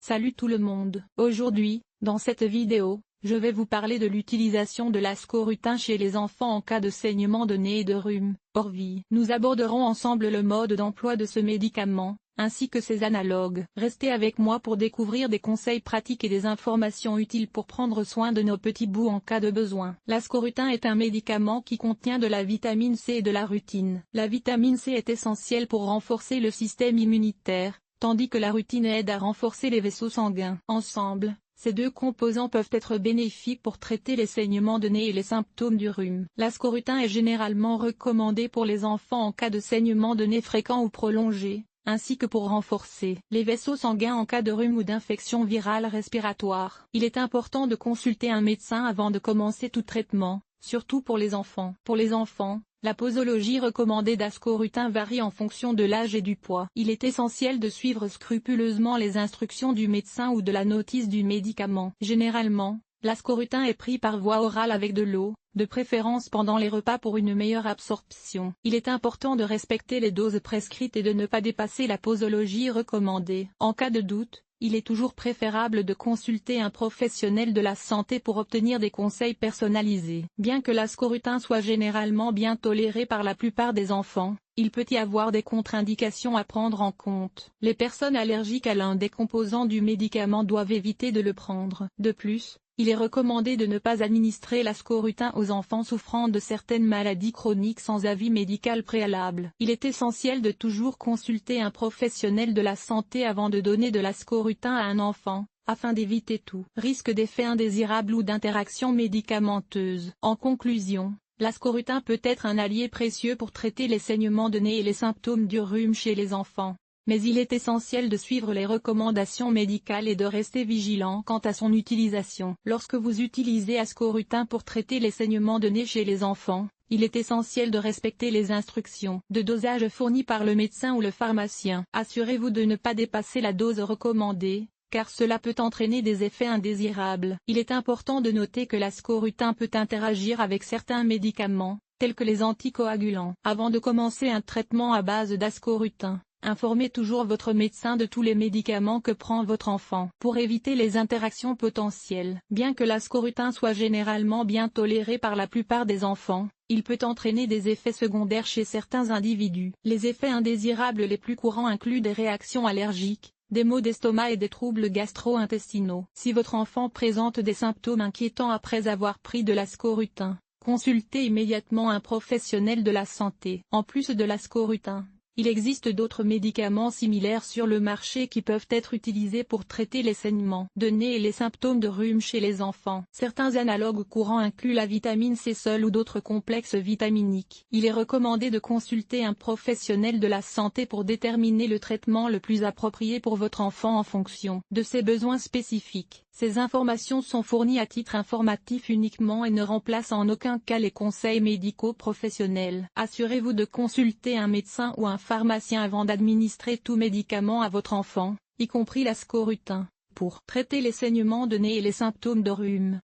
Salut tout le monde. Aujourd'hui, dans cette vidéo, je vais vous parler de l'utilisation de l'ascorutin chez les enfants en cas de saignement de nez et de rhume, ORVI. Nous aborderons ensemble le mode d'emploi de ce médicament, ainsi que ses analogues. Restez avec moi pour découvrir des conseils pratiques et des informations utiles pour prendre soin de nos petits bouts en cas de besoin. L'ascorutin est un médicament qui contient de la vitamine C et de la rutine. La vitamine C est essentielle pour renforcer le système immunitaire, tandis que la rutine aide à renforcer les vaisseaux sanguins. Ensemble, ces deux composants peuvent être bénéfiques pour traiter les saignements de nez et les symptômes du rhume. L'ascorutin est généralement recommandé pour les enfants en cas de saignement de nez fréquent ou prolongé, ainsi que pour renforcer les vaisseaux sanguins en cas de rhume ou d'infection virale respiratoire. Il est important de consulter un médecin avant de commencer tout traitement, surtout pour les enfants. Pour les enfants, la posologie recommandée d'ascorutin varie en fonction de l'âge et du poids. Il est essentiel de suivre scrupuleusement les instructions du médecin ou de la notice du médicament. Généralement, l'ascorutin est pris par voie orale avec de l'eau, de préférence pendant les repas pour une meilleure absorption. Il est important de respecter les doses prescrites et de ne pas dépasser la posologie recommandée. En cas de doute, il est toujours préférable de consulter un professionnel de la santé pour obtenir des conseils personnalisés. Bien que l'ascorutin soit généralement bien toléré par la plupart des enfants, il peut y avoir des contre-indications à prendre en compte. Les personnes allergiques à l'un des composants du médicament doivent éviter de le prendre. De plus, il est recommandé de ne pas administrer l'ascorutin aux enfants souffrant de certaines maladies chroniques sans avis médical préalable. Il est essentiel de toujours consulter un professionnel de la santé avant de donner de l'ascorutin à un enfant, afin d'éviter tout risque d'effet indésirable ou d'interaction médicamenteuse. En conclusion, l'ascorutin peut être un allié précieux pour traiter les saignements de nez et les symptômes du rhume chez les enfants. Mais il est essentiel de suivre les recommandations médicales et de rester vigilant quant à son utilisation. Lorsque vous utilisez ascorutin pour traiter les saignements de nez chez les enfants, il est essentiel de respecter les instructions de dosage fournies par le médecin ou le pharmacien. Assurez-vous de ne pas dépasser la dose recommandée, car cela peut entraîner des effets indésirables. Il est important de noter que l'ascorutin peut interagir avec certains médicaments, tels que les anticoagulants. Avant de commencer un traitement à base d'ascorutin, informez toujours votre médecin de tous les médicaments que prend votre enfant pour éviter les interactions potentielles. Bien que l'ascorutin soit généralement bien toléré par la plupart des enfants, il peut entraîner des effets secondaires chez certains individus. Les effets indésirables les plus courants incluent des réactions allergiques, des maux d'estomac et des troubles gastro-intestinaux. Si votre enfant présente des symptômes inquiétants après avoir pris de l'ascorutin, consultez immédiatement un professionnel de la santé. En plus de l'ascorutin, il existe d'autres médicaments similaires sur le marché qui peuvent être utilisés pour traiter les saignements de nez et les symptômes de rhume chez les enfants. Certains analogues courants incluent la vitamine C seule ou d'autres complexes vitaminiques. Il est recommandé de consulter un professionnel de la santé pour déterminer le traitement le plus approprié pour votre enfant en fonction de ses besoins spécifiques. Ces informations sont fournies à titre informatif uniquement et ne remplacent en aucun cas les conseils médicaux professionnels. Assurez-vous de consulter un médecin ou un pharmacien avant d'administrer tout médicament à votre enfant, y compris l'ascorutin, pour traiter les saignements de nez et les symptômes de rhume.